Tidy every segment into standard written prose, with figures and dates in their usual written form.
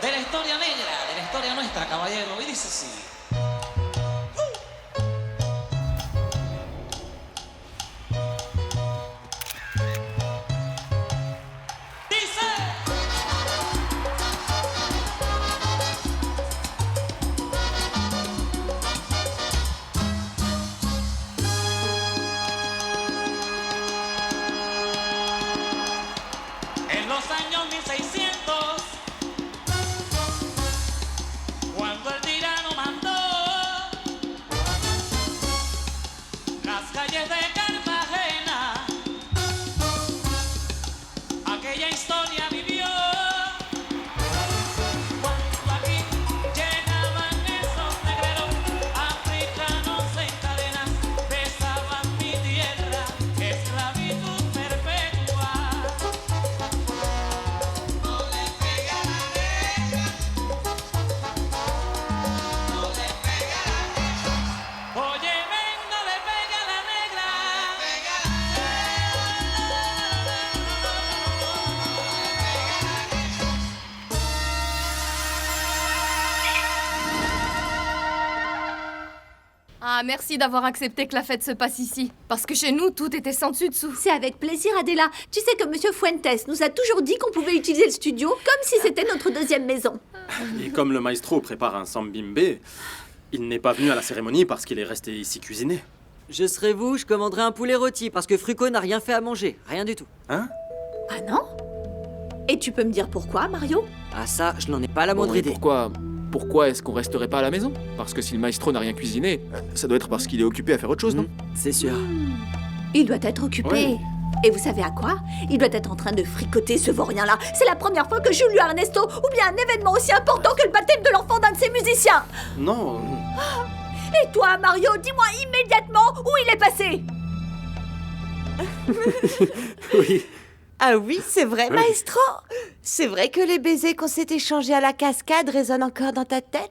de la historia negra, de la historia nuestra, caballero. Y dice así. En los años 1600, cuando el tirano mandó las calles de Cartagena, aquella historia vivió. Cuando aquí llegaban esos negreros africanos en cadenas, besaban mi tierra, esclavitud perpetua. Oye, venga, le pega la negra. Ah, merci d'avoir accepté que la fête se passe ici. Parce que chez nous, tout était sans dessus dessous. C'est avec plaisir, Adela. Tu sais que Monsieur Fuentes nous a toujours dit qu'on pouvait utiliser le studio comme si c'était notre deuxième maison. Et comme le maestro prépare un sambimbe, il n'est pas venu à la cérémonie parce qu'il est resté ici cuisiner. Je serais vous, je commanderais un poulet rôti parce que Fruco n'a rien fait à manger, rien du tout. Hein? Ah non? Et tu peux me dire pourquoi, Mario? Ah ça, je n'en ai pas la moindre Bon, et idée. pourquoi est-ce qu'on resterait pas à la maison? Parce que si le maestro n'a rien cuisiné, ça doit être parce qu'il est occupé à faire autre chose, non? C'est sûr. Il doit être occupé. Ouais. Et vous savez à quoi? Il doit être en train de fricoter ce vaurien-là. C'est la première fois que Julio Ernesto ou bien un événement aussi important que le baptême de l'enfant d'un de ses musiciens. Non, Et toi, Mario, dis-moi immédiatement où il est passé. oui. Ah oui, c'est vrai, maestro. C'est vrai que les baisers qu'on s'est échangés à la cascade résonnent encore dans ta tête?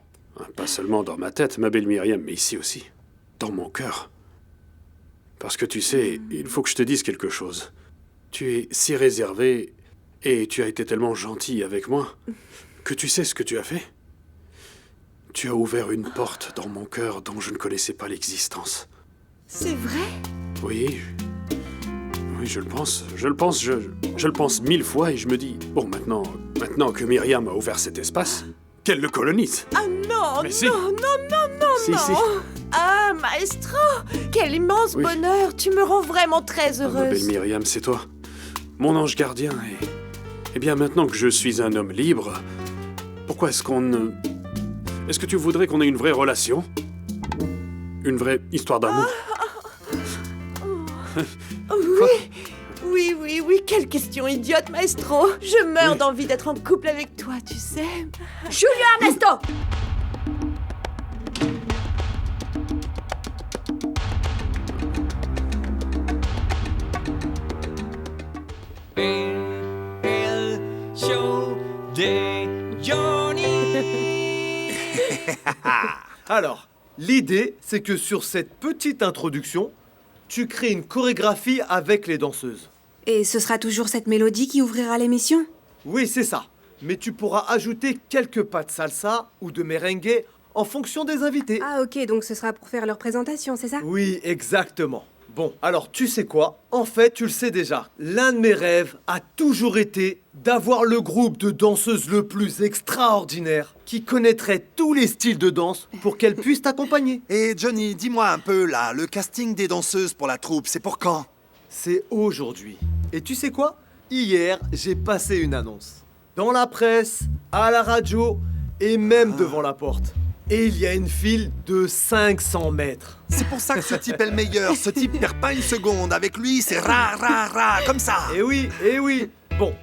Pas seulement dans ma tête, ma belle Myriam, mais ici aussi. Dans mon cœur. Parce que tu sais, il faut que je te dise quelque chose. Tu es si réservé et tu as été tellement gentil avec moi que tu sais ce que tu as fait? Tu as ouvert une porte dans mon cœur dont je ne connaissais pas l'existence. C'est vrai? Oui, je le pense. Je le pense 1000 fois et je me dis, bon, maintenant que Myriam a ouvert cet espace, qu'elle le colonise. Ah non, Mais si. non, Si, non. si. Ah, maestro, quel immense Oui. bonheur. Tu me rends vraiment très Ah, ma belle heureuse. Myriam, c'est toi. Mon ange gardien. Et eh bien, maintenant que je suis un homme libre, pourquoi est-ce qu'on ne... Est-ce que tu voudrais qu'on ait une vraie relation? Une vraie histoire d'amour? Oui, quelle question idiote, maestro. Je meurs Oui. d'envie d'être en couple avec toi, tu sais. Julio Ernesto. El show de Johnny. Alors, l'idée, c'est que sur cette petite introduction, tu crées une chorégraphie avec les danseuses. Et ce sera toujours cette mélodie qui ouvrira l'émission? Oui, c'est ça. Mais tu pourras ajouter quelques pas de salsa ou de merengue en fonction des invités. Ah ok, donc ce sera pour faire leur présentation, c'est ça? Oui, exactement. Bon, alors tu sais quoi? En fait, tu le sais déjà. L'un de mes rêves a toujours été d'avoir le groupe de danseuses le plus extraordinaire qui connaîtrait tous les styles de danse pour qu'elles puissent t'accompagner. Et Johnny, dis-moi un peu là, le casting des danseuses pour la troupe, c'est pour quand? C'est aujourd'hui. Et tu sais quoi? Hier, j'ai passé une annonce. Dans la presse, à la radio et même devant la porte. Et il y a une file de 500 mètres. C'est pour ça que ce type est le meilleur. Ce type perd pas une seconde. Avec lui, c'est ra, comme ça. Eh oui. Bon,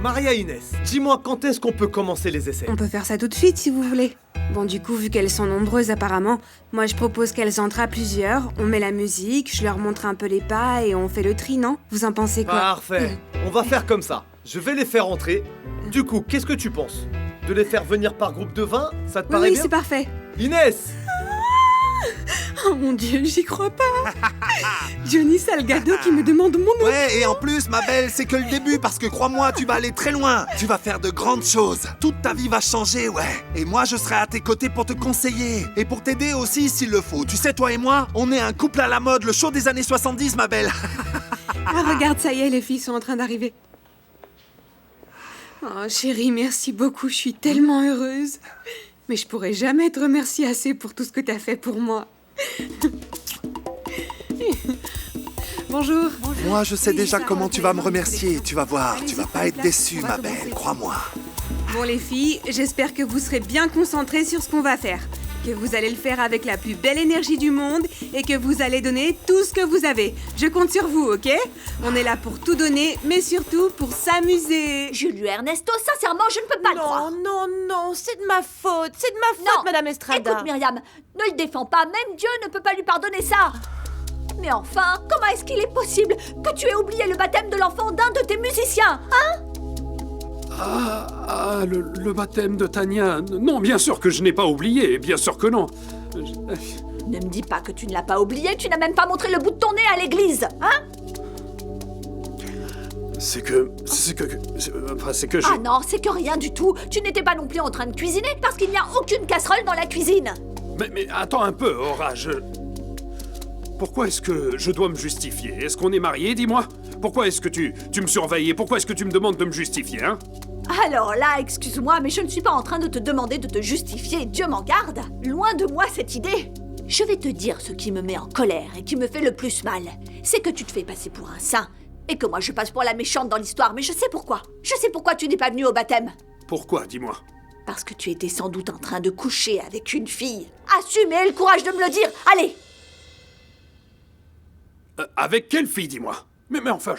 Maria Inès, dis-moi quand est-ce qu'on peut commencer les essais? On peut faire ça tout de suite si vous voulez. Bon, du coup, vu qu'elles sont nombreuses apparemment, moi je propose qu'elles entrent à plusieurs, on met la musique, je leur montre un peu les pas et on fait le tri, non? Vous en pensez quoi? Parfait. On va faire comme ça. Je vais les faire entrer. Du coup, qu'est-ce que tu penses? De les faire venir par groupe de 20? Ça te paraît Oui, bien? c'est parfait. Inès! Oh mon Dieu, j'y crois pas. Johnny Salgado qui me demande mon nom. Ouais, et en plus, ma belle, c'est que le début, parce que crois-moi, tu vas aller très loin. Tu vas faire de grandes choses. Toute ta vie va changer, ouais. Et moi, je serai à tes côtés pour te conseiller. Et pour t'aider aussi, s'il le faut. Tu sais, toi et moi, on est un couple à la mode, le show des années 70, ma belle. Ah, regarde, ça y est, les filles sont en train d'arriver. Oh, chérie, merci beaucoup, je suis tellement heureuse. Mais je pourrais jamais te remercier assez pour tout ce que t'as fait pour moi. Bonjour. Moi, je sais déjà comment tu vas me remercier. Tu vas voir, tu vas pas être déçue, ma belle, crois-moi. Bon, les filles, j'espère que vous serez bien concentrées sur ce qu'on va faire. Que vous allez le faire avec la plus belle énergie du monde et que vous allez donner tout ce que vous avez. Je compte sur vous, ok? On est là pour tout donner, mais surtout pour s'amuser. Julio Ernesto, sincèrement, je ne peux pas le croire. Non, c'est de ma faute. C'est de ma faute, Non. Madame Estrada. Écoute, Myriam, ne le défends pas, même Dieu ne peut pas lui pardonner ça. Mais enfin, comment est-ce qu'il est possible que tu aies oublié le baptême de l'enfant d'un de tes musiciens, hein? Le baptême de Tania. Non, bien sûr que je n'ai pas oublié, bien sûr que non. Ne me dis pas que tu ne l'as pas oublié, tu n'as même pas montré le bout de ton nez à l'église, hein? C'est que j'ai... Ah non, c'est que rien du tout. Tu n'étais pas non plus en train de cuisiner parce qu'il n'y a aucune casserole dans la cuisine. Mais attends un peu, Aura, Pourquoi est-ce que je dois me justifier? Est-ce qu'on est mariés, dis-moi? Pourquoi est-ce que tu me surveilles et pourquoi est-ce que tu me demandes de me justifier, hein? Alors là, excuse-moi, mais je ne suis pas en train de te demander de te justifier, Dieu m'en garde. Loin de moi cette idée. Je vais te dire ce qui me met en colère et qui me fait le plus mal. C'est que tu te fais passer pour un saint et que moi je passe pour la méchante dans l'histoire, mais je sais pourquoi. Je sais pourquoi tu n'es pas venu au baptême. Pourquoi, dis-moi? Parce que tu étais sans doute en train de coucher avec une fille. Assume et aie le courage de me le dire. Allez! Avec quelle fille, dis-moi? Mais enfin,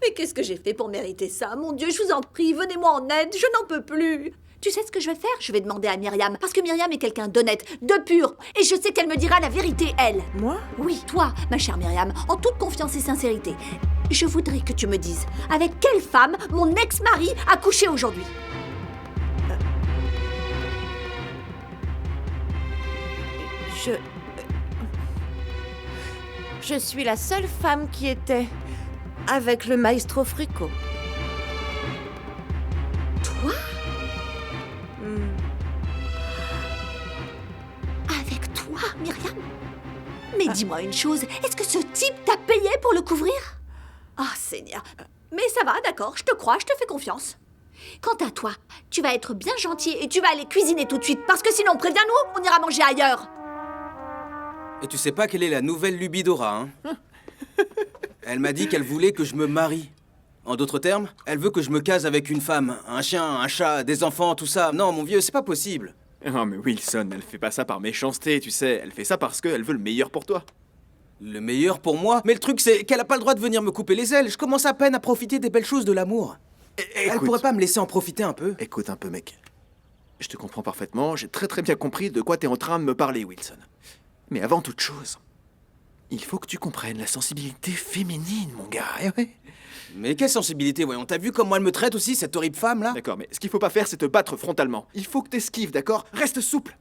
Mais qu'est-ce que j'ai fait pour mériter ça? Mon Dieu, je vous en prie, venez-moi en aide, je n'en peux plus. Tu sais ce que je vais faire? Je vais demander à Myriam, parce que Myriam est quelqu'un d'honnête, de pur, et je sais qu'elle me dira la vérité, elle. Moi? Oui, toi, ma chère Myriam, en toute confiance et sincérité. Je voudrais que tu me dises, avec quelle femme mon ex-mari a couché aujourd'hui? Je suis la seule femme qui était avec le maestro Frico. Toi? Avec toi, Myriam? Mais dis-moi une chose, est-ce que ce type t'a payé pour le couvrir? Ah, Seigneur. Mais ça va, d'accord, je te crois, je te fais confiance. Quant à toi, tu vas être bien gentil et tu vas aller cuisiner tout de suite, parce que sinon, préviens-nous, on ira manger ailleurs. Et tu sais pas quelle est la nouvelle lubie d'Aura, hein? Elle m'a dit qu'elle voulait que je me marie. En d'autres termes, elle veut que je me case avec une femme, un chien, un chat, des enfants, tout ça. Non, mon vieux, c'est pas possible. Oh mais Wilson, elle fait pas ça par méchanceté, tu sais. Elle fait ça parce qu'elle veut le meilleur pour toi. Le meilleur pour moi? Mais le truc, c'est qu'elle a pas le droit de venir me couper les ailes. Je commence à peine à profiter des belles choses de l'amour. Elle pourrait pas me laisser en profiter un peu? Écoute un peu, mec. Je te comprends parfaitement, j'ai très bien compris de quoi t'es en train de me parler, Wilson. Mais avant toute chose, il faut que tu comprennes la sensibilité féminine, mon gars, eh ouais. Mais quelle sensibilité, voyons. T'as vu comment elle me traite aussi, cette horrible femme-là? D'accord, mais ce qu'il faut pas faire, c'est te battre frontalement. Il faut que t'esquives, d'accord? Reste souple.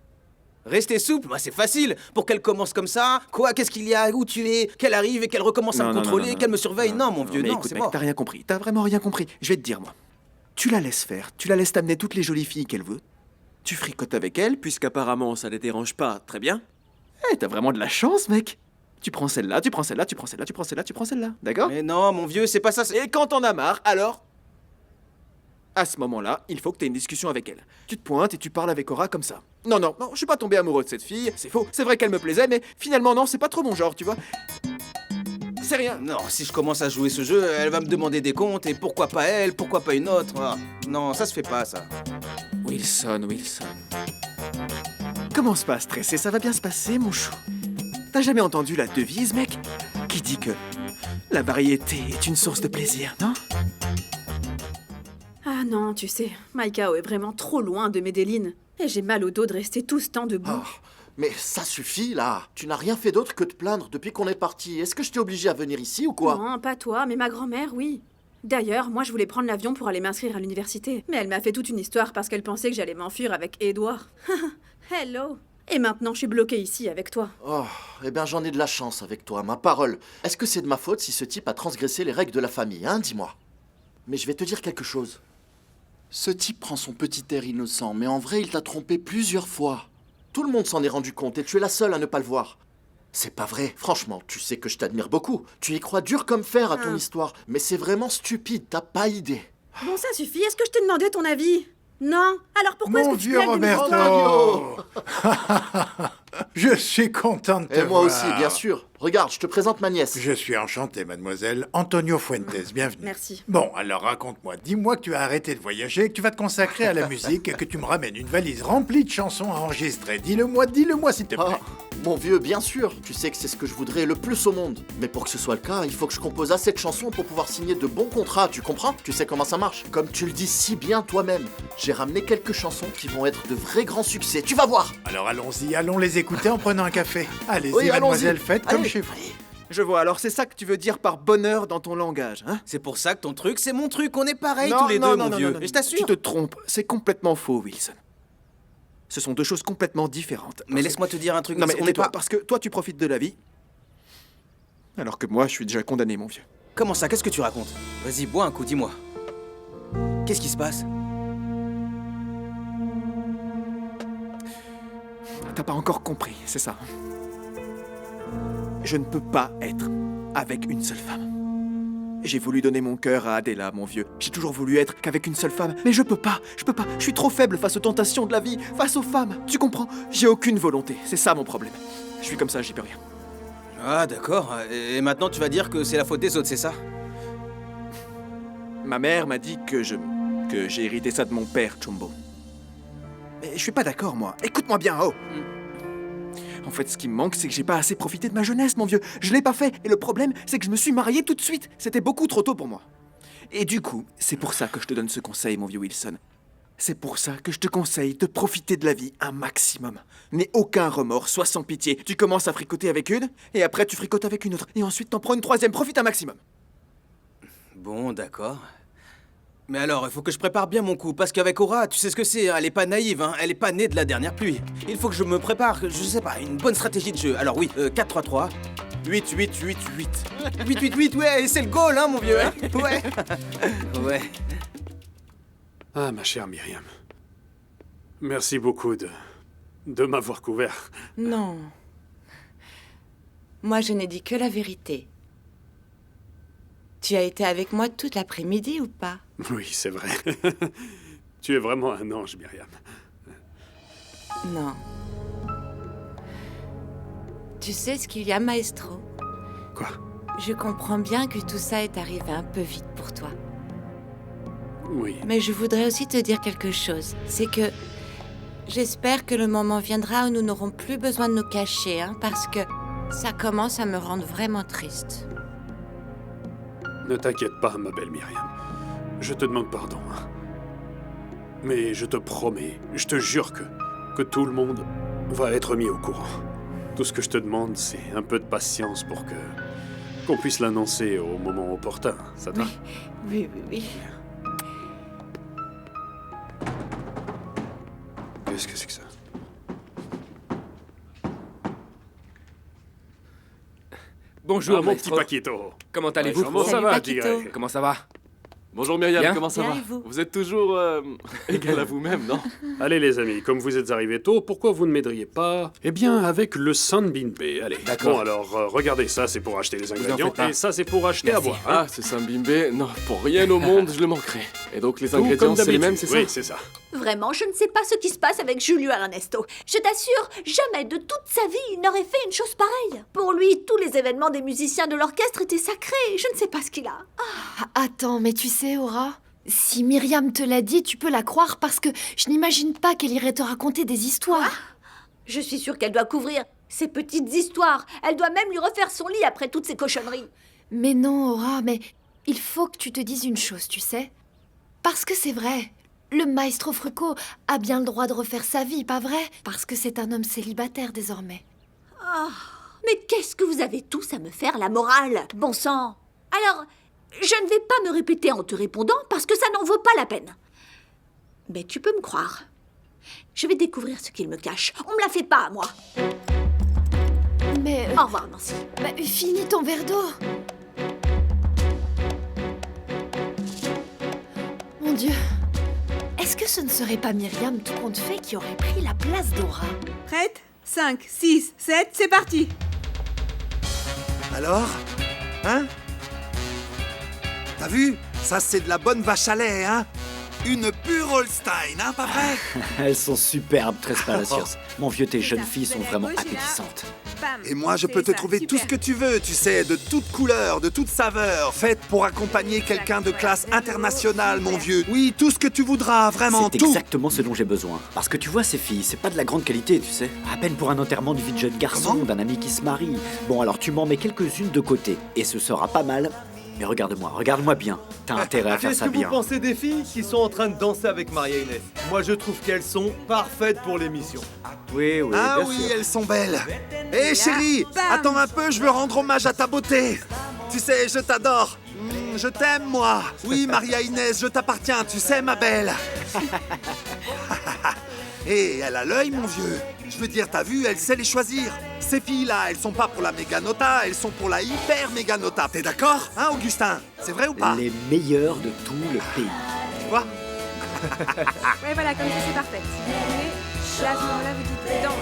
Rester souple? Moi, c'est facile. Pour qu'elle commence comme ça, quoi? Qu'est-ce qu'il y a? Où tu es? Qu'elle arrive et qu'elle recommence à me contrôler, qu'elle me surveille? Non, mon vieux, mais non, écoute, c'est mec, mort. t'as rien compris. T'as vraiment rien compris. Je vais te dire, moi. Tu la laisses faire. Tu la laisses t'amener toutes les jolies filles qu'elle veut. Tu fricotes avec elle, puisqu'apparemment, ça les dérange pas très bien. Eh, t'as vraiment de la chance, mec. Tu prends celle-là, tu prends celle-là, tu prends celle-là, tu prends celle-là, tu prends celle-là, d'accord? Mais non, mon vieux, c'est pas ça. Et quand t'en as marre, alors? À ce moment-là, il faut que t'aies une discussion avec elle. Tu te pointes et tu parles avec Aura comme ça. Non, je suis pas tombé amoureux de cette fille, c'est faux. C'est vrai qu'elle me plaisait, mais finalement, non, c'est pas trop mon genre, tu vois. C'est rien. Non, si je commence à jouer ce jeu, elle va me demander des comptes, et pourquoi pas elle, pourquoi pas une autre? Ah, non, ça se fait pas, ça. Wilson. Commence pas à stresser, ça va bien se passer, mon chou. T'as jamais entendu la devise, mec, qui dit que la variété est une source de plaisir, non? Ah non, tu sais, Maïkao est vraiment trop loin de Medellin. Et j'ai mal au dos de rester tout ce temps debout. Oh, mais ça suffit, là. Tu n'as rien fait d'autre que te plaindre depuis qu'on est parti. Est-ce que je t'ai obligé à venir ici ou quoi? Non, pas toi, mais ma grand-mère, oui. D'ailleurs, moi je voulais prendre l'avion pour aller m'inscrire à l'université. Mais elle m'a fait toute une histoire parce qu'elle pensait que j'allais m'enfuir avec Edouard. Hello. Et maintenant, je suis bloquée ici avec toi. Oh, eh bien j'en ai de la chance avec toi, ma parole. Est-ce que c'est de ma faute si ce type a transgressé les règles de la famille, hein, dis-moi? Mais je vais te dire quelque chose. Ce type prend son petit air innocent, mais en vrai, il t'a trompé plusieurs fois. Tout le monde s'en est rendu compte et tu es la seule à ne pas le voir. C'est pas vrai, franchement, tu sais que je t'admire beaucoup. Tu y crois dur comme fer à ton histoire, mais c'est vraiment stupide, t'as pas idée. Bon, ça suffit. Est-ce que je t'ai demandé ton avis? Non. Alors pourquoi est-ce Mon que tu vieux plaques de mes Roberto Je suis content de te Et moi voir. aussi, bien sûr. Regarde, je te présente ma nièce. Je suis enchanté, mademoiselle. Antonio Fuentes, bienvenue. Merci. Bon, alors raconte-moi. Dis-moi que tu as arrêté de voyager, que tu vas te consacrer à la musique et que tu me ramènes une valise remplie de chansons à enregistrer. Dis-le-moi s'il te plaît. Ah, mon vieux, bien sûr. Tu sais que c'est ce que je voudrais le plus au monde. Mais pour que ce soit le cas, il faut que je compose assez de chansons pour pouvoir signer de bons contrats, tu comprends? Tu sais comment ça marche? Comme tu le dis si bien toi-même, j'ai ramené quelques chansons qui vont être de vrais grands succès. Tu vas voir. Alors allons-y, allons les écouter en prenant un café. Allez-y, Oui, allons-y. mademoiselle, faites comme Allez. chez vous. Je vois, alors c'est ça que tu veux dire par bonheur dans ton langage, hein? C'est pour ça que ton truc, c'est mon truc. On est pareil Non, tous les non, deux, non, mon non, vieux. non, non, Et je Tu t'assure. te trompes, c'est complètement faux, Wilson. Ce sont deux choses complètement différentes. Mais laisse-moi te dire un truc. Non mais on n'est tais-toi, pas. parce que toi tu profites de la vie, alors que moi je suis déjà condamné, mon vieux. Comment ça? Qu'est-ce que tu racontes? Vas-y, bois un coup, dis-moi. Qu'est-ce qui se passe? T'as pas encore compris, c'est ça? Je ne peux pas être avec une seule femme. J'ai voulu donner mon cœur à Adela, mon vieux. J'ai toujours voulu être qu'avec une seule femme, mais je peux pas. Je suis trop faible face aux tentations de la vie, face aux femmes. Tu comprends? J'ai aucune volonté. C'est ça mon problème. Je suis comme ça, j'y peux rien. Ah, d'accord. Et maintenant, tu vas dire que c'est la faute des autres, c'est ça? Ma mère m'a dit que j'ai hérité ça de mon père, Chumbo. Mais je suis pas d'accord, moi. Écoute-moi bien, oh. En fait, ce qui me manque, c'est que j'ai pas assez profité de ma jeunesse, mon vieux. Je l'ai pas fait. Et le problème, c'est que je me suis marié tout de suite. C'était beaucoup trop tôt pour moi. Et du coup, c'est pour ça que je te donne ce conseil, mon vieux Wilson. C'est pour ça que je te conseille de profiter de la vie un maximum. N'aie aucun remords, sois sans pitié. Tu commences à fricoter avec une, et après tu fricotes avec une autre. Et ensuite t'en prends une troisième. Profite un maximum. Bon, d'accord. Mais alors, il faut que je prépare bien mon coup, parce qu'avec Aura, tu sais ce que c'est, hein, elle est pas naïve, hein, elle est pas née de la dernière pluie. Il faut que je me prépare, je sais pas, une bonne stratégie de jeu. Alors oui, 4-3-3, 8-8-8-8. 8-8-8, ouais, c'est le goal, hein, mon vieux, hein. Ouais. Ouais. Ah, ma chère Myriam. Merci beaucoup de m'avoir couvert. Non. Moi, je n'ai dit que la vérité. Tu as été avec moi toute l'après-midi ou pas? Oui, c'est vrai. Tu es vraiment un ange, Myriam. Non. Tu sais ce qu'il y a, Maestro? Quoi? Je comprends bien que tout ça est arrivé un peu vite pour toi. Oui. Mais je voudrais aussi te dire quelque chose. C'est que j'espère que le moment viendra où nous n'aurons plus besoin de nous cacher, hein, parce que ça commence à me rendre vraiment triste. Ne t'inquiète pas, ma belle Myriam. Je te demande pardon. Hein. Mais je te promets, je te jure que tout le monde va être mis au courant. Tout ce que je te demande, c'est un peu de patience pour qu'on puisse l'annoncer au moment opportun. Ça te va? Oui, oui, oui. Qu'est-ce que c'est que ça? Bonjour, mon petit maestro. Paquito. Comment allez-vous? Comment ça va, Tigre? Comment ça va? Bonjour Myriam, Bien. comment ça Bien, va? et vous? Vous êtes toujours égal à vous-même, non? Allez les amis, comme vous êtes arrivés tôt, pourquoi vous ne m'aideriez pas? Eh bien, avec le Sunbeam Bay, allez. D'accord. Bon alors, regardez, ça c'est pour acheter les en ingrédients, faites pas. et ça c'est pour acheter à Merci. boire. hein. Ah, c'est ça, Bimbe. Non, pour rien au monde, je le manquerai. Et donc les Tout ingrédients, comme c'est les d'habitude. mêmes, c'est ça? Oui, c'est ça. Vraiment, je ne sais pas ce qui se passe avec Julio Ernesto. Je t'assure, jamais de toute sa vie il n'aurait fait une chose pareille. Pour lui, tous les événements des musiciens de l'orchestre étaient sacrés. Je ne sais pas ce qu'il a. Attends, mais tu sais, Aura, si Myriam te l'a dit, tu peux la croire parce que je n'imagine pas qu'elle irait te raconter des histoires. Je suis sûre qu'elle doit couvrir ces petites histoires. Elle doit même lui refaire son lit après toutes ces cochonneries. Mais non, Aura, mais il faut que tu te dises une chose, tu sais. Parce que c'est vrai, le maestro Frucco a bien le droit de refaire sa vie, pas vrai? Parce que c'est un homme célibataire désormais. Ah, mais qu'est-ce que vous avez tous à me faire la morale, bon sang. Alors, je ne vais pas me répéter en te répondant parce que ça n'en vaut pas la peine. Mais tu peux me croire. Je vais découvrir ce qu'il me cache. On me la fait pas, moi. Mais... Au revoir, Nancy. Bah, finis ton verre d'eau. Mon Dieu. Est-ce que ce ne serait pas Myriam, tout compte fait, qui aurait pris la place d'Aura? Prête? 5, 6, 7, c'est parti. Alors? Hein? T'as vu? Ça, c'est de la bonne vache à lait, hein? Une pure Holstein, hein, pas vrai? Elles sont superbes, Trespalacios. Mon vieux, tes jeunes filles sont vraiment appétissantes. Et moi, je peux te trouver tout ce que tu veux, tu sais, de toutes couleurs, de toutes saveurs, faites pour accompagner quelqu'un de classe internationale, mon vieux. Oui, tout ce que tu voudras, vraiment, C'est tout. exactement ce dont j'ai besoin. Parce que tu vois, ces filles, c'est pas de la grande qualité, tu sais. À peine pour un enterrement de vie de jeune garçon, d'un ami qui se marie. Bon, alors tu m'en mets quelques-unes de côté, et ce sera pas mal. Mais regarde-moi bien. T'as intérêt à faire Qu'est-ce ça que vous bien. pensez des filles qui sont en train de danser avec Maria Inès? Moi, je trouve qu'elles sont parfaites pour l'émission. Oui, Ah bien oui, sûr. elles sont belles. Hé chérie, attends un peu, je veux rendre hommage à ta beauté. Tu sais, je t'adore. Je t'aime, moi. Oui, Maria Inès, je t'appartiens, tu sais, ma belle. Et elle a l'œil, mon vieux. Je veux dire, t'as vu, elle sait les choisir. Ces filles-là, elles sont pas pour la méga nota, elles sont pour la hyper méga nota. T'es d'accord, hein, Augustin? C'est vrai ou pas? Les meilleurs de tout le pays. Tu vois? Ouais, voilà, comme ça, c'est parfait. Si vous voulez, là, à ce moment-là, vous dites dans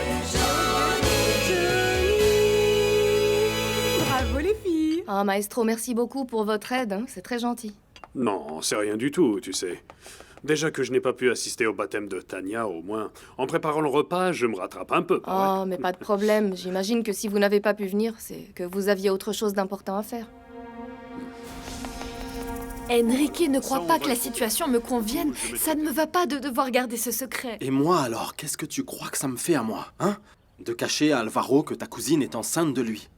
Bravo, les filles. Ah, maestro, merci beaucoup pour votre aide, hein. C'est très gentil. Non, c'est rien du tout, tu sais. Déjà que je n'ai pas pu assister au baptême de Tania, au moins, en préparant le repas, je me rattrape un peu. Oh, mais pas de problème. J'imagine que si vous n'avez pas pu venir, c'est que vous aviez autre chose d'important à faire. Enrique ne croit pas que la situation me convienne. Ça ne me va pas de devoir garder ce secret. Et moi alors, qu'est-ce que tu crois que ça me fait à moi, hein? De cacher à Alvaro que ta cousine est enceinte de lui.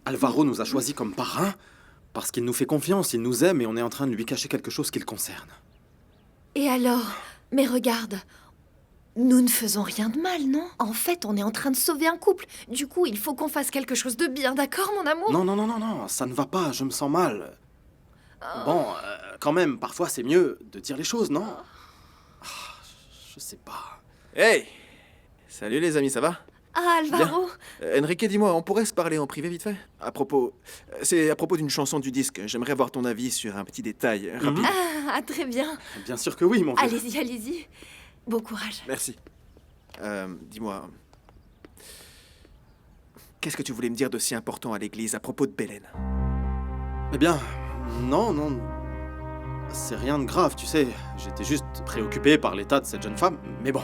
Alvaro nous a choisis comme parrain parce qu'il nous fait confiance, il nous aime et on est en train de lui cacher quelque chose qui le concerne. Et alors? Mais regarde, nous ne faisons rien de mal, non? En fait, on est en train de sauver un couple. Du coup, il faut qu'on fasse quelque chose de bien, d'accord, mon amour? Non, ça ne va pas, je me sens mal. Bon, quand même, parfois c'est mieux de dire les choses, non? Je sais pas. Hey! Salut les amis, ça va? Ah, Alvaro? Enrique, dis-moi, on pourrait se parler en privé vite fait? C'est à propos d'une chanson du disque. J'aimerais avoir ton avis sur un petit détail rapide. Ah, très bien. Bien sûr que oui, mon vieux. Allez-y, allez-y. Bon courage. Merci. Dis-moi... Qu'est-ce que tu voulais me dire de si important à l'église à propos de Bélène? Eh bien, non. C'est rien de grave, tu sais. J'étais juste préoccupé par l'état de cette jeune femme, mais bon...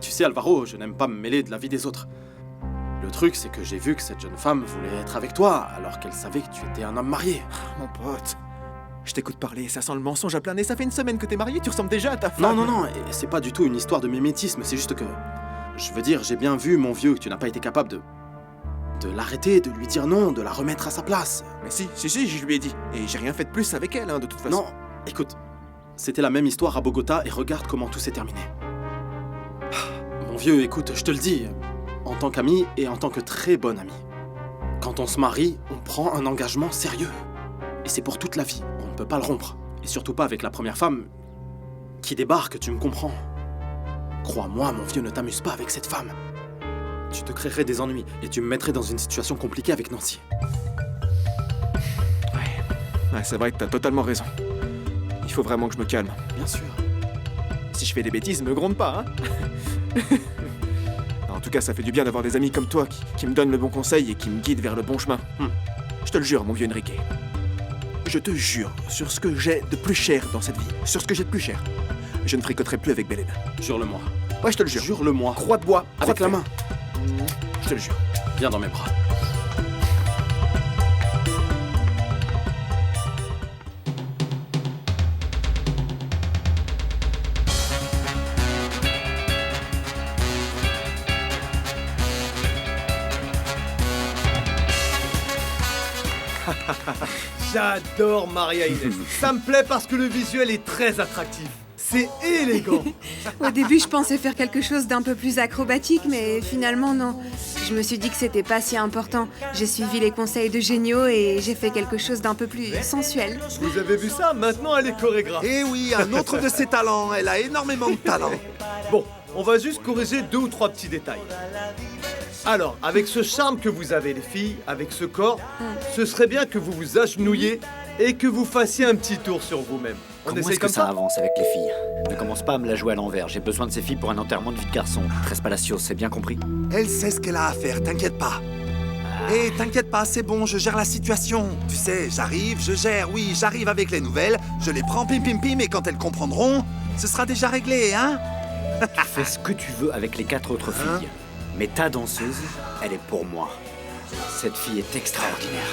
Tu sais, Alvaro, je n'aime pas me mêler de la vie des autres. Le truc, c'est que j'ai vu que cette jeune femme voulait être avec toi, alors qu'elle savait que tu étais un homme marié. Mon pote, je t'écoute parler, ça sent le mensonge à plein nez. Ça fait une semaine que t'es marié, tu ressembles déjà à ta femme. Non, et c'est pas du tout une histoire de mimétisme, c'est juste que... Je veux dire, j'ai bien vu, mon vieux, que tu n'as pas été capable de l'arrêter, de lui dire non, de la remettre à sa place. Mais si, je lui ai dit. Et j'ai rien fait de plus avec elle, hein, de toute façon. Non, écoute, c'était la même histoire à Bogota, et regarde comment tout s'est terminé. Mon vieux, écoute, je te le dis, en tant qu'ami et en tant que très bon ami. Quand on se marie, on prend un engagement sérieux. Et c'est pour toute la vie, on ne peut pas le rompre. Et surtout pas avec la première femme qui débarque, tu me comprends. Crois-moi, mon vieux, ne t'amuse pas avec cette femme. Tu te créerais des ennuis et tu me mettrais dans une situation compliquée avec Nancy. Ouais, c'est vrai que t'as totalement raison. Il faut vraiment que je me calme. Bien sûr. Si je fais des bêtises, me gronde pas, hein. En tout cas, ça fait du bien d'avoir des amis comme toi qui me donnent le bon conseil et qui me guident vers le bon chemin. Je te le jure, mon vieux Enrique. Je te jure, sur ce que j'ai de plus cher dans cette vie, sur ce que j'ai de plus cher, je ne fricoterai plus avec Bélène. Jure-le-moi. Ouais, je te le jure. Jure-le-moi. Croix de bois, avec la main. Je te le jure. Viens dans mes bras. J'adore Maria Inès. Ça me plaît parce que le visuel est très attractif. C'est élégant. Au début, je pensais faire quelque chose d'un peu plus acrobatique, mais finalement, non. Je me suis dit que c'était pas si important. J'ai suivi les conseils de Génio et j'ai fait quelque chose d'un peu plus sensuel. Vous avez vu ça? Maintenant, elle est chorégraphe. Eh oui, un autre de ses talents. Elle a énormément de talent. Bon, on va juste corriger 2 ou 3 petits détails. Alors, avec ce charme que vous avez les filles, avec ce corps, ce serait bien que vous vous agenouilliez et que vous fassiez un petit tour sur vous-même. On Comment essaye est-ce que comme ça ça avance avec les filles? Ne commence pas à me la jouer à l'envers. J'ai besoin de ces filles pour un enterrement de vie de garçon. Tres Palacios, c'est bien compris? Elle sait ce qu'elle a à faire, t'inquiète pas. Et t'inquiète pas, c'est bon, je gère la situation. Tu sais, j'arrive, je gère, oui, j'arrive avec les nouvelles, je les prends pim pim pim et quand elles comprendront, ce sera déjà réglé, hein? Tu fais ce que tu veux avec les 4 autres filles. Mais ta danseuse, elle est pour moi. Cette fille est extraordinaire.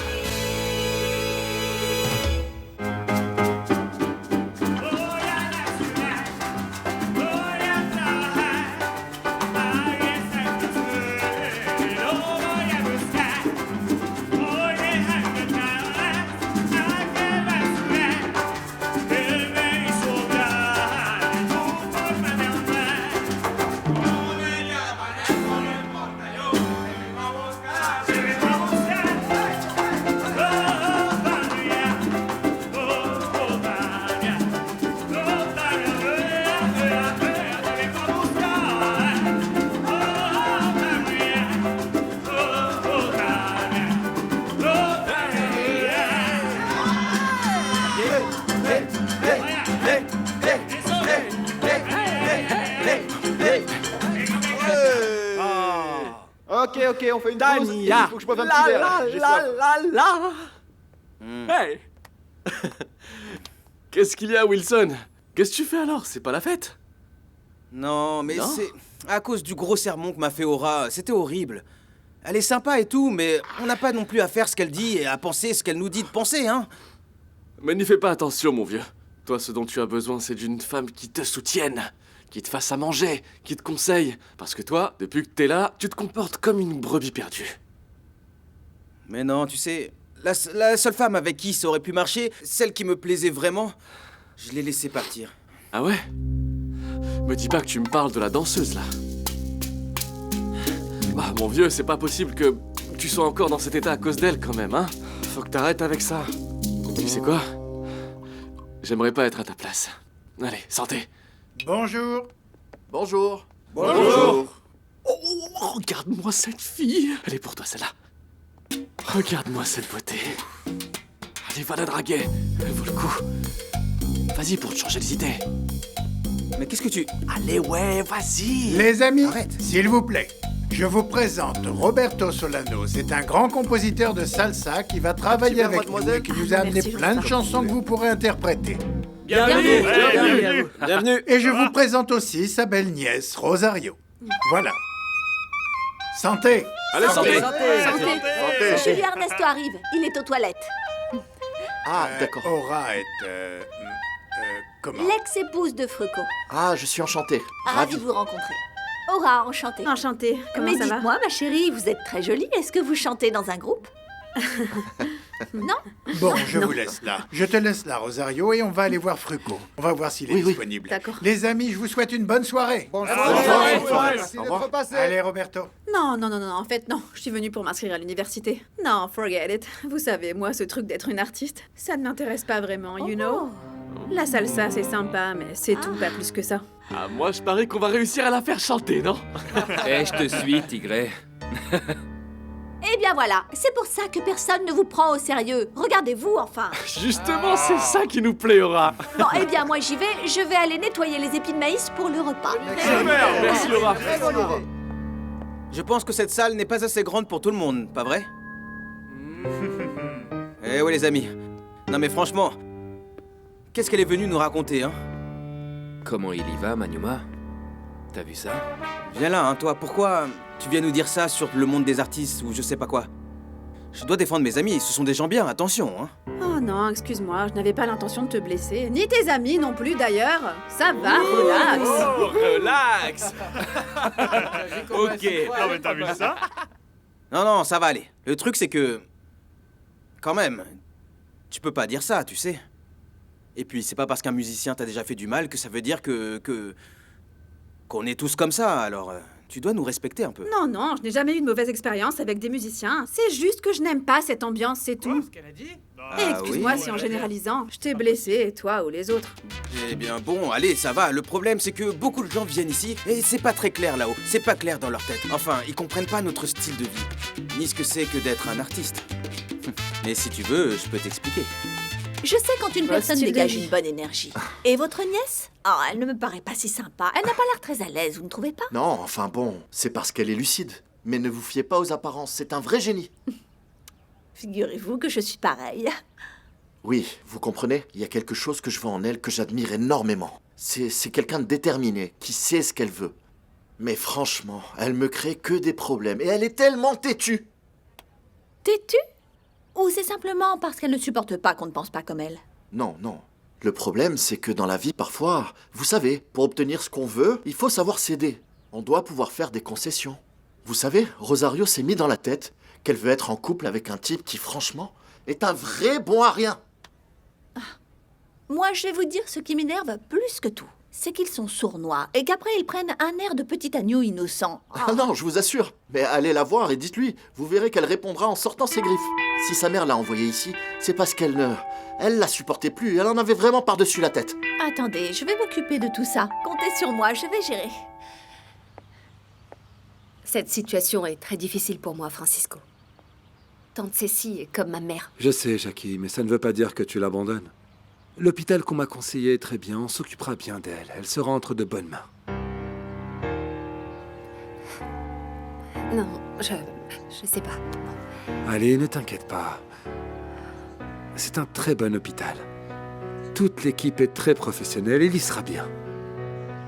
Ok, on fait une pause. Il faut que je boive un petit verre. J'ai soif. Hey Qu'est-ce qu'il y a, Wilson? Qu'est-ce que tu fais alors? C'est pas la fête? Non, mais Non c'est à cause du gros sermon que m'a fait Aura. C'était horrible. Elle est sympa et tout, mais on n'a pas non plus à faire ce qu'elle dit et à penser ce qu'elle nous dit de penser, hein. Mais n'y fais pas attention, mon vieux. Toi, ce dont tu as besoin, c'est d'une femme qui te soutienne, qui te fasse à manger, qui te conseille. Parce que toi, depuis que t'es là, tu te comportes comme une brebis perdue. Mais non, tu sais, la seule femme avec qui ça aurait pu marcher, celle qui me plaisait vraiment, je l'ai laissée partir. Ah ouais? Me dis pas que tu me parles de la danseuse, là. Bah, mon vieux, c'est pas possible que tu sois encore dans cet état à cause d'elle, quand même, hein? Faut que t'arrêtes avec ça. Tu sais quoi? J'aimerais pas être à ta place. Allez, santé. Bonjour. Bonjour. Bonjour. Oh, regarde-moi cette fille. Elle est pour toi, celle-là. Regarde-moi cette beauté. Allez, va la draguer. Elle vaut le coup. Vas-y pour te changer les idées. Mais qu'est-ce que tu... Allez, ouais, vas-y. Les amis, s'il vous plaît, je vous présente Roberto Solano. C'est un grand compositeur de salsa qui va travailler verre, avec nous mademoiselle. et qui nous a amené plein de chansons que vous pourrez interpréter. Bienvenue. Bienvenue. Bienvenue. Et je vous présente aussi sa belle nièce, Rosario. Voilà. Santé. Allez, santé. Julie Ernesto arrive, il est aux toilettes. Ah, d'accord. Aura est... comment? L'ex-épouse de Fruco. Ah, je suis enchanté. Ravi de vous rencontrer. Aura, enchantée. Enchantée. Comment Mais ça va? dites-moi, ma chérie, vous êtes très jolie. Est-ce que vous chantez dans un groupe? Non? Bon, je vous laisse là. Je te laisse là, Rosario, et on va aller voir Fruco. On va voir s'il est disponible. D'accord. Les amis, je vous souhaite une bonne soirée. Merci d'être passé. Allez, Roberto. Non, en fait, non. Je suis venue pour m'inscrire à l'université. Non, forget it. Vous savez, moi, ce truc d'être une artiste, ça ne m'intéresse pas vraiment, you know? La salsa, c'est sympa, mais c'est tout, pas plus que ça. Ah, moi, je parie qu'on va réussir à la faire chanter, non? Eh, je te suis, Tigré. Eh bien voilà, c'est pour ça que personne ne vous prend au sérieux. Regardez-vous, enfin. Justement, c'est ça qui nous plaît, Aura. Bon, eh bien moi j'y vais. Je vais aller nettoyer les épis de maïs pour le repas. Super, merci, Aura. Je pense que cette salle n'est pas assez grande pour tout le monde, pas vrai? Eh ouais, les amis. Non mais franchement, qu'est-ce qu'elle est venue nous raconter, hein? Comment il y va, Maniuma? T'as vu ça? Viens là, hein, toi, pourquoi tu viens nous dire ça sur le monde des artistes ou je sais pas quoi? Je dois défendre mes amis, ce sont des gens bien, attention, hein. Oh non, excuse-moi, je n'avais pas l'intention de te blesser. Ni tes amis non plus, d'ailleurs. Ça va, relax. Oh, relax. Ok. Non mais t'as vu ça? Non, ça va aller. Le truc, c'est que... Quand même, tu peux pas dire ça, tu sais. Et puis, c'est pas parce qu'un musicien t'a déjà fait du mal que ça veut dire qu'on est tous comme ça, alors... Tu dois nous respecter un peu. Non, non, je n'ai jamais eu de mauvaise expérience avec des musiciens. C'est juste que je n'aime pas cette ambiance, c'est tout. Et excuse-moi oui. si en généralisant, je t'ai blessé, toi ou les autres. Eh bien bon, allez, ça va. Le problème, c'est que beaucoup de gens viennent ici et c'est pas très clair là-haut. C'est pas clair dans leur tête. Enfin, ils comprennent pas notre style de vie, ni ce que c'est que d'être un artiste. Mais si tu veux, je peux t'expliquer. Je sais quand une personne style de dégage vie. une bonne énergie. Et votre nièce? Oh, elle ne me paraît pas si sympa. Elle n'a pas l'air très à l'aise, vous ne trouvez pas? Non, enfin bon, c'est parce qu'elle est lucide. Mais ne vous fiez pas aux apparences, c'est un vrai génie. Figurez-vous que je suis pareille. Oui, vous comprenez, il y a quelque chose que je vois en elle que j'admire énormément. C'est quelqu'un de déterminé, qui sait ce qu'elle veut. Mais franchement, elle me crée que des problèmes, et elle est tellement têtue. Têtue? Ou c'est simplement parce qu'elle ne supporte pas qu'on ne pense pas comme elle? Non, non. Le problème, c'est que dans la vie, parfois, vous savez, pour obtenir ce qu'on veut, il faut savoir céder. On doit pouvoir faire des concessions. Vous savez, Rosario s'est mis dans la tête qu'elle veut être en couple avec un type qui, franchement, est un vrai bon à rien. Moi, je vais vous dire ce qui m'énerve plus que tout. C'est qu'ils sont sournois et qu'après ils prennent un air de petit agneau innocent. Ah non, je vous assure. Mais allez la voir et dites-lui. Vous verrez qu'elle répondra en sortant ses griffes. Si sa mère l'a envoyée ici, c'est parce qu'elle ne... Elle la supportait plus. Elle en avait vraiment par-dessus la tête. Attendez, je vais m'occuper de tout ça. Comptez sur moi, je vais gérer. Cette situation est très difficile pour moi, Francisco. Tante Cécile est comme ma mère. Je sais, Jackie, mais ça ne veut pas dire que tu l'abandonnes. L'hôpital qu'on m'a conseillé est très bien, on s'occupera bien d'elle. Elle sera entre de bonnes mains. Non, je sais pas. Allez, ne t'inquiète pas. C'est un très bon hôpital. Toute l'équipe est très professionnelle, il y sera bien.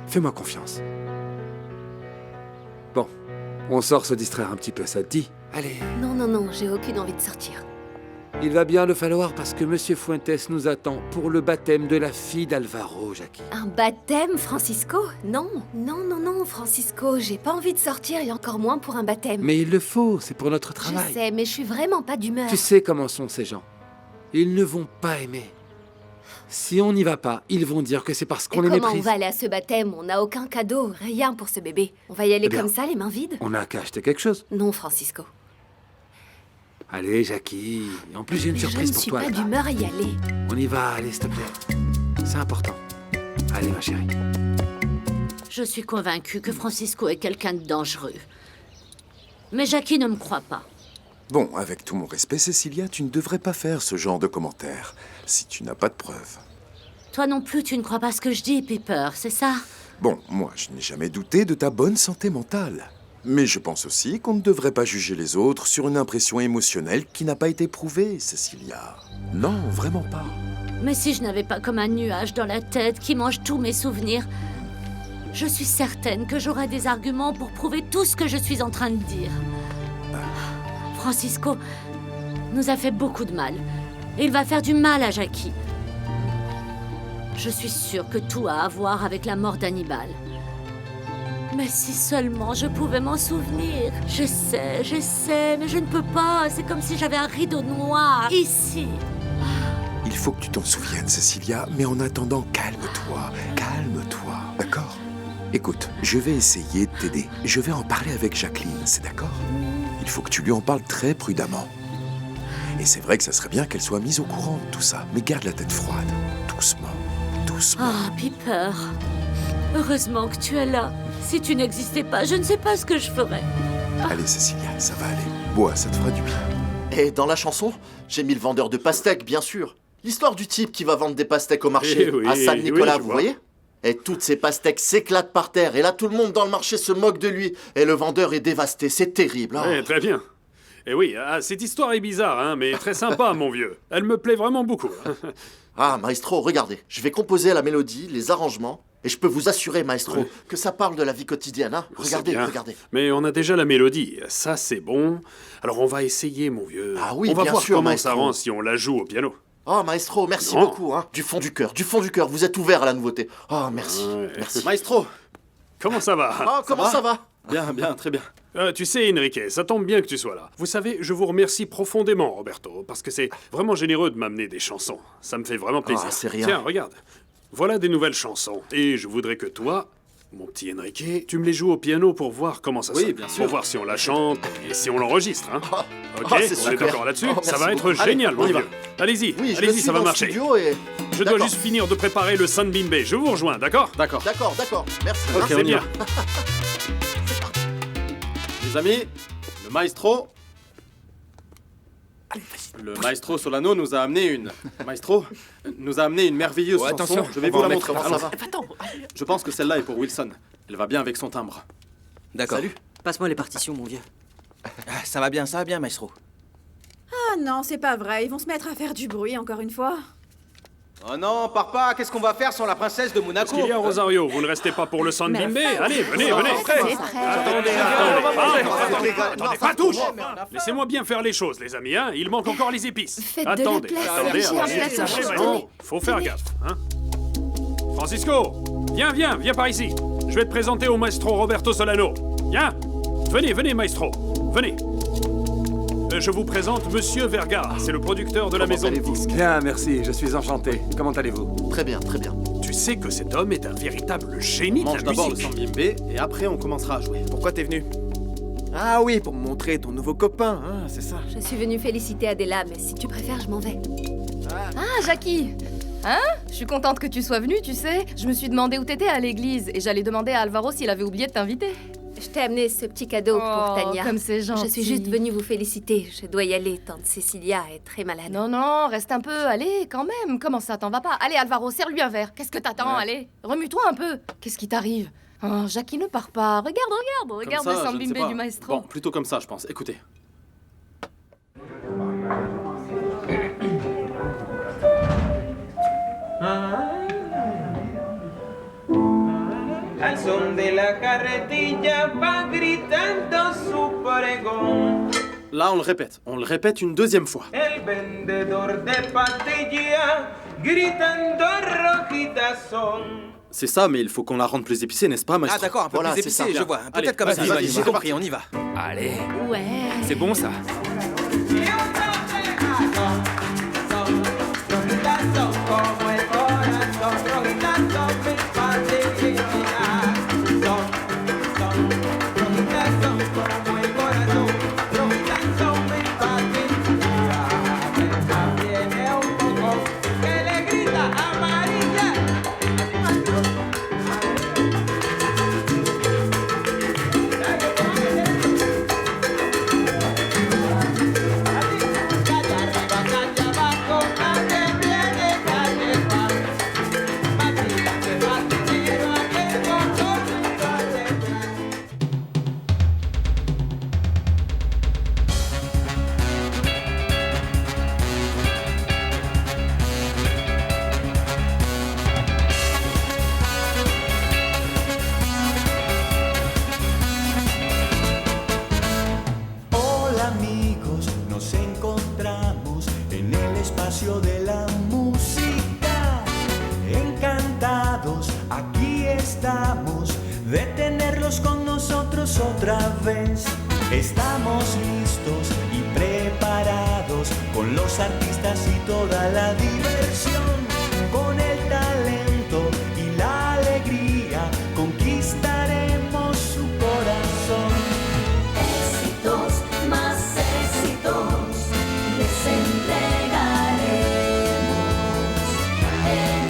Fais-moi confiance. Bon, on sort se distraire un petit peu, ça te dit? Allez. Non, non, non, j'ai aucune envie de sortir. Il va bien le falloir parce que Monsieur Fuentes nous attend pour le baptême de la fille d'Alvaro, Jackie. Un baptême, Francisco? Non, non, non, non, Francisco, j'ai pas envie de sortir et encore moins pour un baptême. Mais il le faut, c'est pour notre travail. Je sais, mais je suis vraiment pas d'humeur. Tu sais comment sont ces gens. Ils ne vont pas aimer. Si on n'y va pas, ils vont dire que c'est parce qu'on les Comment méprise. on va aller à ce baptême? On n'a aucun cadeau, rien pour ce bébé. On va y aller Eh bien, comme ça, les mains vides? On n'a qu'à acheter quelque chose. Non, Francisco. Allez, Jackie. En plus, j'ai une Mais surprise je ne pour suis toi. pas là-bas. d'humeur à y aller. On y va, allez, s'il te plaît. C'est important. Allez, ma chérie. Je suis convaincue que Francisco est quelqu'un de dangereux. Mais Jackie ne me croit pas. Bon, avec tout mon respect, Cecilia, tu ne devrais pas faire ce genre de commentaires si tu n'as pas de preuves. Toi non plus, tu ne crois pas ce que je dis, Piper, c'est ça? Bon, moi, je n'ai jamais douté de ta bonne santé mentale. Mais je pense aussi qu'on ne devrait pas juger les autres sur une impression émotionnelle qui n'a pas été prouvée, Cecilia. Non, vraiment pas. Mais si je n'avais pas comme un nuage dans la tête qui mange tous mes souvenirs, je suis certaine que j'aurais des arguments pour prouver tout ce que je suis en train de dire. Francisco nous a fait beaucoup de mal. Et il va faire du mal à Jackie. Je suis sûre que tout a à voir avec la mort d'Hannibal. Mais si seulement je pouvais m'en souvenir. Je sais, mais je ne peux pas. C'est comme si j'avais un rideau noir ici. Il faut que tu t'en souviennes, Cecilia, mais en attendant, calme-toi, calme-toi, d'accord? Écoute, je vais essayer de t'aider. Je vais en parler avec Jacqueline, c'est d'accord? Il faut que tu lui en parles très prudemment. Et c'est vrai que ça serait bien qu'elle soit mise au courant de tout ça, mais garde la tête froide, doucement, doucement. Ah, Piper. Heureusement que tu es là. Si tu n'existais pas, je ne sais pas ce que je ferais. Allez, Cecilia, ça va aller. Bois, ça te fera du bien. Et dans la chanson, j'ai mis le vendeur de pastèques, bien sûr. L'histoire du type qui va vendre des pastèques au marché Eh oui, à Saint-Nicolas, oui, je vous vois. voyez? Et toutes ces pastèques s'éclatent par terre. Et là, tout le monde dans le marché se moque de lui. Et le vendeur est dévasté. C'est terrible. hein. Ouais, très bien. Et oui, cette histoire est bizarre, hein, mais très sympa, mon vieux. Elle me plaît vraiment beaucoup. Ah, maestro, regardez. Je vais composer la mélodie, les arrangements. Et je peux vous assurer, maestro, que ça parle de la vie quotidienne. Hein. C'est Regardez, bien. regardez. Mais on a déjà la mélodie. Ça, c'est bon. Alors, on va essayer, mon vieux. Ah oui, on va bien voir sûr, comment maestro. ça rend si on la joue au piano. Oh, maestro, merci Non. beaucoup. Hein. Du fond du cœur, du fond du cœur. Vous êtes ouvert à la nouveauté. Oh, merci. Merci. Maestro. Comment ça va? Oh, comment ça va? Bien, bien, très bien. Tu sais, Enrique, ça tombe bien que tu sois là. Vous savez, je vous remercie profondément, Roberto, parce que c'est vraiment généreux de m'amener des chansons. Ça me fait vraiment plaisir. Ah, c'est rien. Tiens, regarde. Voilà des nouvelles chansons. Et je voudrais que toi, Mon petit Enrique, tu me les joues au piano pour voir comment ça sonne. Oui, bien sûr. Pour voir si on la chante et si on l'enregistre, hein. Ok, c'est on est super. d'accord là-dessus. Oh, Ça merci va être beaucoup. génial, Allez, mon on y va. vieux. Allez-y, Oui, je allez-y, suis ça va dans le marcher. studio et... Je dois D'accord. juste finir de préparer le Sunbeam Bay. Je vous rejoins, d'accord? D'accord. D'accord, merci. Ok, C'est on y bien. va. Les amis, le maestro... Le maestro Solano nous a amené une... Maestro nous a amené une merveilleuse Oh, chanson. attention, Je vais on vous va la en montrer. mettre- Alors, Attends. je pense que celle-là est pour Wilson. Elle va bien avec son timbre. D'accord. Salut. Passe-moi les partitions, mon vieux. Ah, ça va bien, maestro. Ah non, c'est pas vrai. Ils vont se mettre à faire du bruit encore une fois. Oh non, pars pas. Qu'est-ce qu'on va faire sans la princesse de Monaco? Qu'est-ce qu'il y a, Rosario? Vous ne restez pas pour le Sunbeam Bay? Allez, venez. Attendez, pas touche! Laissez-moi bien faire les choses, les amis, hein. Il manque encore les épices. Faites de la Attendez, place, attendez. j'ai un plateau chaud. Non, faut faire gaffe, hein. Francisco, viens par ici. Je vais te présenter au maestro Roberto Solano. Viens. Venez, maestro. Venez. Je vous présente Monsieur Vergara. C'est le producteur de la maison de disques. Bien, merci, je suis enchanté. Comment allez-vous? Très bien. Tu sais que cet homme est un véritable génie On de mange la d'abord le musique. Sunbeam Bay et après on commencera à jouer. Pourquoi t'es venu? Ah oui, pour me montrer ton nouveau copain, hein, c'est ça. Je suis venue féliciter Adela, mais si tu préfères, je m'en vais. Ah, Jackie! Hein? Je suis contente que tu sois venue, tu sais. Je me suis demandé où t'étais à l'église et j'allais demander à Alvaro s'il avait oublié de t'inviter. Je t'ai amené ce petit cadeau pour Tania. Comme c'est gentil. Je suis juste venue vous féliciter. Je dois y aller, tante Cécilia est très malade. Non, reste un peu. Allez, quand même. Comment ça, t'en vas pas? Allez, Alvaro, serre-lui un verre. Qu'est-ce que t'attends? Allez, remue-toi un peu. Qu'est-ce qui t'arrive? Oh, Jackie ne part pas. Regarde Comme le ça, je ne Sunbeam sais Bay pas. du maestro. Bon, plutôt comme ça, je pense. Écoutez. Al son de la carretilla va gritando su pregón. Là, on le répète une deuxième fois. El vendedor de pastillas gritando rojitas son. C'est ça, mais il faut qu'on la rende plus épicée, n'est-ce pas, maestro? Ah d'accord, un peu plus épicé, je vois. Allez, Peut-être comme ça. vas-y, J'ai compris, on y va. Allez, Ouais. c'est bon ça. Rojitas son como el corazón. Rojitas son mis pastillas. Rojitas son como el corazón. Rojitas son mis pastillas. Esta viene un poco que le grita amarilla. Hola amigos, nos encontramos en el espacio de la música. Encantados, aquí estamos de tenerlos con nosotros otra vez. Estamos listos y preparados con los artistas y toda la diversión. Con el talento y la alegría conquistaremos su corazón. Éxitos, más éxitos, les entregaremos en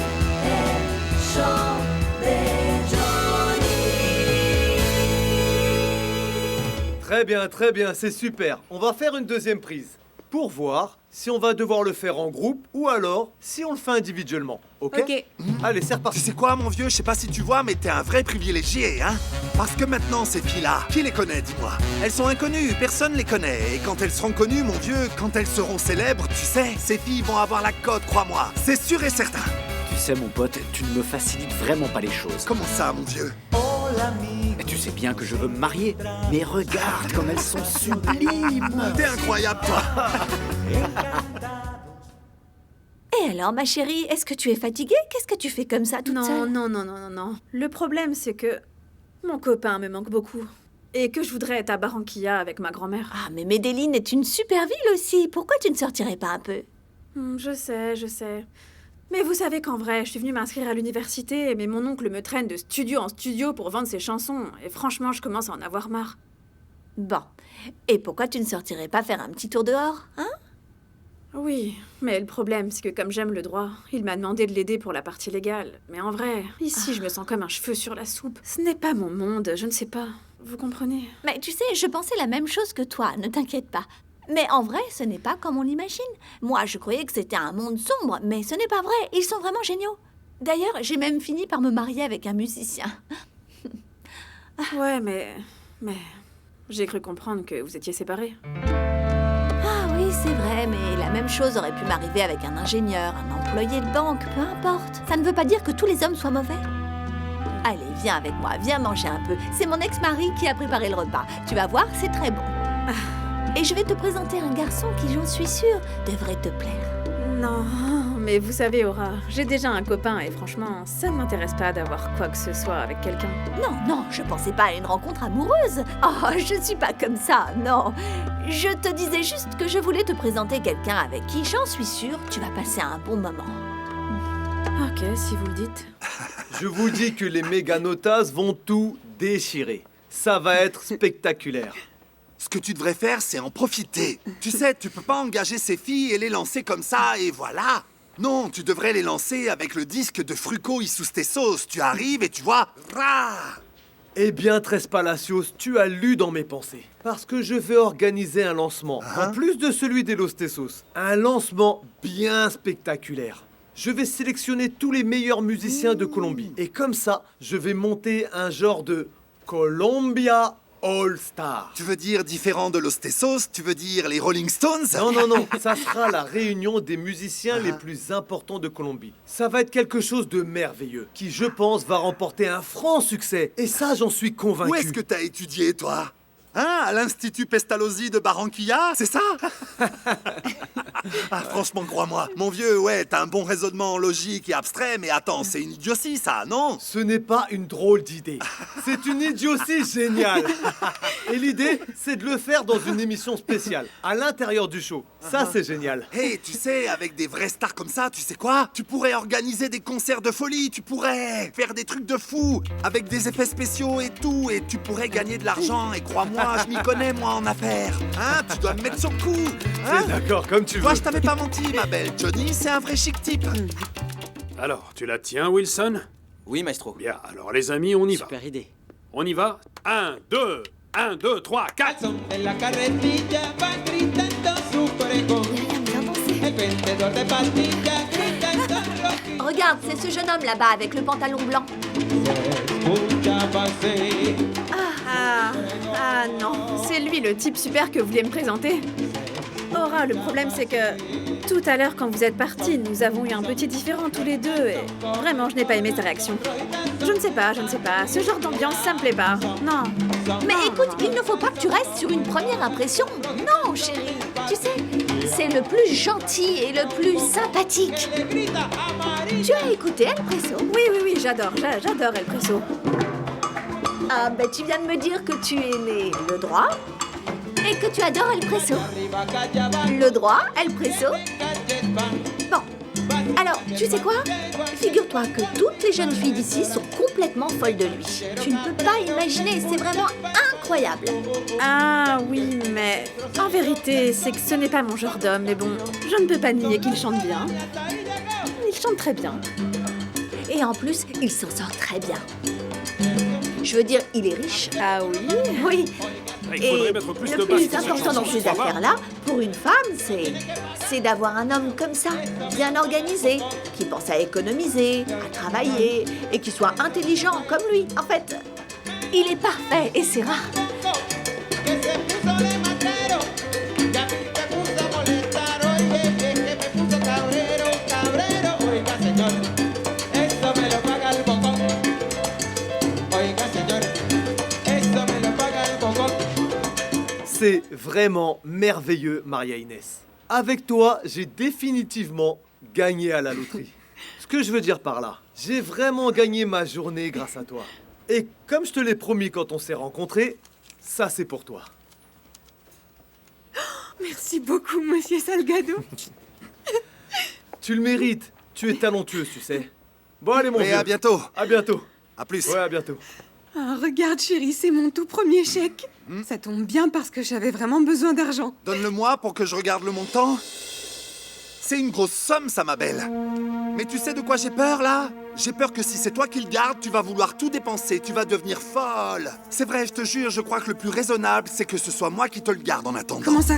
el show de Johnny. Très bien, c'est super. On va faire une deuxième prise. Pour voir si on va devoir le faire en groupe ou alors si on le fait individuellement. Ok? Allez, c'est reparti. Tu sais quoi, mon vieux? Je sais pas si tu vois, mais t'es un vrai privilégié, hein? Parce que maintenant, ces filles-là, qui les connaît, dis-moi? Elles sont inconnues, personne les connaît. Et quand elles seront connues, mon vieux, quand elles seront célèbres, tu sais, ces filles vont avoir la cote, crois-moi. C'est sûr et certain. Tu sais, mon pote, tu ne me facilites vraiment pas les choses. Comment ça, mon vieux? Tu sais bien que je veux me marier, mais regarde comme elles sont sublimes. T'es incroyable, toi. Et alors, ma chérie, est-ce que tu es fatiguée? Qu'est-ce que tu fais comme ça toute seule? Non. Le problème, c'est que mon copain me manque beaucoup. Et que je voudrais être à Barranquilla avec ma grand-mère. Ah, mais Medellín est une super ville aussi. Pourquoi tu ne sortirais pas un peu? Je sais. Mais vous savez qu'en vrai, je suis venue m'inscrire à l'université, mais mon oncle me traîne de studio en studio pour vendre ses chansons, et franchement, je commence à en avoir marre. Bon. Et pourquoi tu ne sortirais pas faire un petit tour dehors, hein? Oui, mais le problème, c'est que comme j'aime le droit, il m'a demandé de l'aider pour la partie légale. Mais en vrai, ici, je me sens comme un cheveu sur la soupe. Ce n'est pas mon monde, je ne sais pas. Vous comprenez? Mais tu sais, je pensais la même chose que toi, ne t'inquiète pas. Mais en vrai, ce n'est pas comme on l'imagine. Moi, je croyais que c'était un monde sombre, mais ce n'est pas vrai. Ils sont vraiment géniaux. D'ailleurs, j'ai même fini par me marier avec un musicien. Ouais, mais... J'ai cru comprendre que vous étiez séparés. Ah oui, c'est vrai, mais la même chose aurait pu m'arriver avec un ingénieur, un employé de banque, peu importe. Ça ne veut pas dire que tous les hommes soient mauvais. Allez, viens avec moi, viens manger un peu. C'est mon ex-mari qui a préparé le repas. Tu vas voir, c'est très bon. Et je vais te présenter un garçon qui, j'en suis sûre, devrait te plaire. Non, mais vous savez, Aura, j'ai déjà un copain et franchement, ça ne m'intéresse pas d'avoir quoi que ce soit avec quelqu'un. Non, je pensais pas à une rencontre amoureuse. Oh, je suis pas comme ça, non. Je te disais juste que je voulais te présenter quelqu'un avec qui, j'en suis sûre, tu vas passer un bon moment. Ok, si vous le dites. Je vous dis que les Méganotas vont tout déchirer. Ça va être spectaculaire. Ce que tu devrais faire, c'est en profiter. Tu sais, tu peux pas engager ces filles et les lancer comme ça, et voilà. Non, tu devrais les lancer avec le disque de Fruco y sous tes sauces. Tu arrives et tu vois... Rah! Eh bien, Tres Palacios, tu as lu dans mes pensées. Parce que je vais organiser un lancement, en plus de celui des Los Tesos. Un lancement bien spectaculaire. Je vais sélectionner tous les meilleurs musiciens de Colombie. Et comme ça, je vais monter un genre de Colombia All-Star. Tu veux dire différent de Los Tesos? Tu veux dire les Rolling Stones? Non, ça sera la réunion des musiciens les plus importants de Colombie. Ça va être quelque chose de merveilleux, qui, je pense, va remporter un franc succès. Et ça, j'en suis convaincu. Où est-ce que t'as étudié, toi? Hein? À l'Institut Pestalozzi de Barranquilla? C'est ça? Ah, franchement, crois-moi. Mon vieux, ouais, t'as un bon raisonnement logique et abstrait, mais attends, c'est une idiotie, ça, non? Ce n'est pas une drôle d'idée. C'est une idiotie géniale. Et l'idée, c'est de le faire dans une émission spéciale, à l'intérieur du show. Ça, c'est génial. Hey, tu sais, avec des vraies stars comme ça, tu sais quoi? Tu pourrais organiser des concerts de folie, tu pourrais faire des trucs de fou, avec des effets spéciaux et tout, et tu pourrais gagner de l'argent, et crois-moi, je m'y connais, moi, en affaires. Hein? Tu dois me mettre sur le coup. Hein? C'est d'accord, comme tu veux. Moi, je t'avais pas menti, ma belle. Johnny, c'est un vrai chic type. Alors, tu la tiens, Wilson? Oui, maestro. Bien, alors les amis, on y va. Super idée. On y va? 1, 2, 1, 2, 3, 4. En la carretilla va gritando su pregón. El vendedor de pastillas grita en San Roque. Regarde, c'est ce jeune homme là-bas avec le pantalon blanc. Escucha pasé. Ah non, c'est lui le type super que vous vouliez me présenter. Aura, le problème c'est que tout à l'heure quand vous êtes partis, nous avons eu un petit différend tous les deux et vraiment je n'ai pas aimé sa réaction. Je ne sais pas, ce genre d'ambiance ça me plaît pas. Non. Mais écoute, il ne faut pas que tu restes sur une première impression. Non, chérie. Tu sais, c'est le plus gentil et le plus sympathique. Tu as écouté El Presso? Oui, j'adore El Presso. Ah ben tu viens de me dire que tu es né le droit et que tu adores El Presso. Le droit, El Presso. Bon, alors tu sais quoi? Figure-toi que toutes les jeunes filles d'ici sont complètement folles de lui. Tu ne peux pas imaginer, c'est vraiment incroyable. Ah oui, mais en vérité, c'est que ce n'est pas mon genre d'homme, mais bon, je ne peux pas nier qu'il chante bien. Il chante très bien. Et en plus, il s'en sort très bien. Je veux dire, il est riche. Ah oui? Oui. Il faudrait mettre plus le de plus basse important dans ces affaires-là, pour une femme, c'est d'avoir un homme comme ça, bien organisé, qui pense à économiser, à travailler, et qui soit intelligent comme lui. En fait, il est parfait et c'est rare. C'est vraiment merveilleux, Maria Inès. Avec toi, j'ai définitivement gagné à la loterie. Ce que je veux dire par là, j'ai vraiment gagné ma journée grâce à toi. Et comme je te l'ai promis quand on s'est rencontrés, ça c'est pour toi. Merci beaucoup, monsieur Salgado. Tu le mérites. Tu es talentueuse, tu sais. Bon, allez, mon Et vieux. à bientôt. À bientôt. À plus. Ouais, à bientôt. Ah, regarde, chérie, c'est mon tout premier chèque. Ça tombe bien parce que j'avais vraiment besoin d'argent. Donne-le-moi pour que je regarde le montant. C'est une grosse somme, ça, ma belle. Mais tu sais de quoi j'ai peur, là? J'ai peur que si c'est toi qui le gardes, tu vas vouloir tout dépenser, tu vas devenir folle. C'est vrai, je te jure, je crois que le plus raisonnable, c'est que ce soit moi qui te le garde en attendant. Comment ça?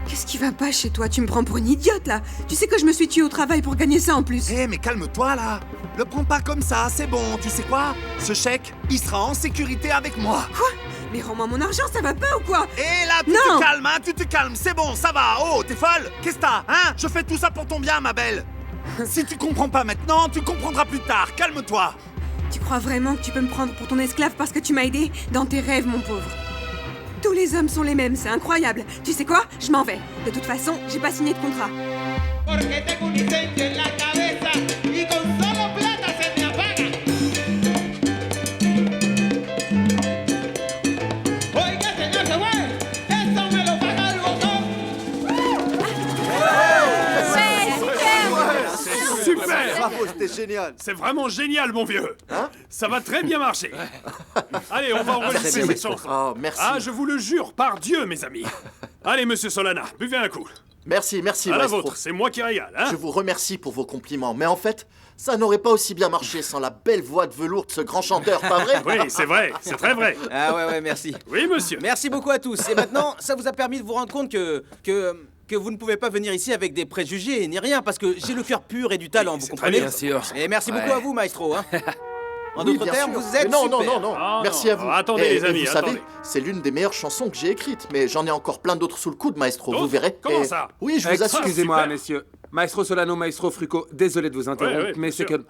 Qu'est-ce qui va pas chez toi? Tu me prends pour une idiote, là. Tu sais que je me suis tuée au travail pour gagner ça en plus. Eh, mais calme-toi, là. Le prends pas comme ça, c'est bon. Tu sais quoi? Ce chèque, il sera en sécurité avec moi. Quoi? Mais rends-moi mon argent, ça va pas ou quoi? Et là, tu te calmes, hein, tu te calmes, c'est bon, ça va. Oh, t'es folle? Qu'est-ce que t'as, hein? Je fais tout ça pour ton bien, ma belle. Si tu comprends pas maintenant, tu comprendras plus tard. Calme-toi. Tu crois vraiment que tu peux me prendre pour ton esclave parce que tu m'as aidé? Dans tes rêves, mon pauvre. Tous les hommes sont les mêmes, c'est incroyable. Tu sais quoi? Je m'en vais. De toute façon, j'ai pas signé de contrat. Porque tengo un incendio en la cabeza y con solo plata se me apaga. Oiga, señor Samuel, eso me lo paga el botón. C'est super! Bravo, c'était génial. C'est vraiment génial, mon vieux. Hein? Ça va très bien marcher. Allez, on va enregistrer Merci. cette chanson. Oh, merci. Ah, je vous le jure, par Dieu, mes amis. Allez, monsieur Solana, buvez un coup. Merci, merci, À la maestro. vôtre, c'est moi qui régale, hein? Je vous remercie pour vos compliments, mais en fait, ça n'aurait pas aussi bien marché sans la belle voix de velours de ce grand chanteur, pas vrai? Oui, c'est vrai, c'est très vrai. Ah ouais, merci. Oui, monsieur. Merci beaucoup à tous. Et maintenant, ça vous a permis de vous rendre compte que vous ne pouvez pas venir ici avec des préjugés ni rien, parce que j'ai le cœur pur et du talent, vous comprenez? bien sûr. Et merci beaucoup à vous, maestro. Hein. En Oui, d'autres bien termes, sûr. vous êtes Mais non, super. non, non, non. Ah, Merci non. à vous. Attendez, Et- les amis, et vous attendez. savez, c'est l'une des meilleures chansons que j'ai écrites, mais j'en ai encore plein d'autres sous le coude, maestro, vous D'autres? verrez. Comment Et- ça? Oui, je vous assure. Excusez-moi, super. messieurs. Maestro Solano, Maestro Fruco, désolé de vous interrompre, Ouais, mais bien c'est sûr. que...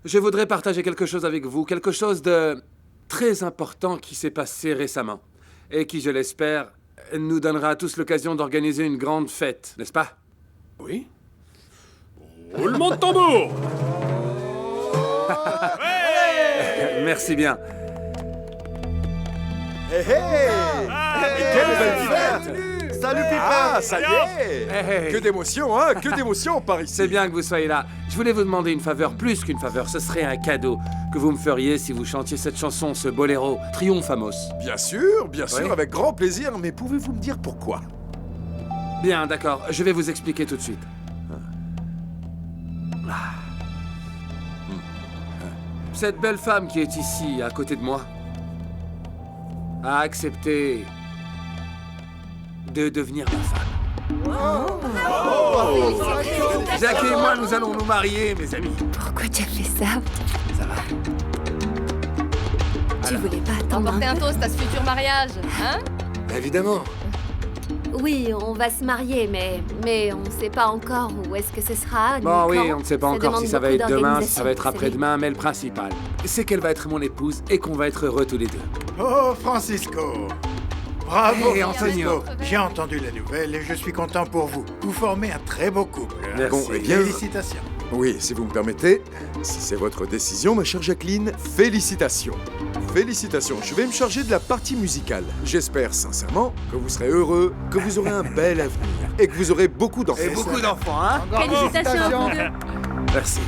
Je voudrais partager quelque chose avec vous, quelque chose de très important qui s'est passé récemment, et qui, je l'espère, nous donnera à tous l'occasion d'organiser une grande fête, n'est-ce pas? Oui. Roulement de tambour. Merci bien. Hé hé! quelle belle fête! Salut Pipin! Ah, ça y est! Hey, hey. Que d'émotion, hein? Que d'émotion par ici! C'est bien que vous soyez là. Je voulais vous demander une faveur, plus qu'une faveur. Ce serait un cadeau que vous me feriez si vous chantiez cette chanson, ce boléro, Triomphamos. Bien sûr, Oui. avec grand plaisir, mais pouvez-vous me dire pourquoi? Bien, d'accord. Je vais vous expliquer tout de suite. Cette belle femme qui est ici, à côté de moi, a accepté de devenir ma femme. Jackie et moi, nous allons nous marier, mes amis. Pourquoi tu as fait ça? Ça va. Tu voulais pas attendre Emporter un un peu? toast à ce futur mariage, hein? Évidemment. Oui, on va se marier, mais on sait pas encore où est-ce que ce sera. ni Bon, oui, quand. on ne sait pas Ça encore si demande ça va beaucoup être demain, si ça d'organisation, va être vous savez. après-demain, mais le principal, c'est qu'elle va être mon épouse et qu'on va être heureux tous les deux. Oh, Francisco! Bravo, Hey, Francisco! Antonio. J'ai entendu la nouvelle et je suis content pour vous. Vous formez un très beau couple. Merci. Bon, eh bien- Félicitations. Oui, si vous me permettez, si c'est votre décision, ma chère Jacqueline, félicitations. Félicitations, je vais me charger de la partie musicale. J'espère sincèrement que vous serez heureux, que vous aurez un bel avenir et que vous aurez beaucoup d'enfants. Et beaucoup d'enfants, hein? Félicitations à vous deux. Merci.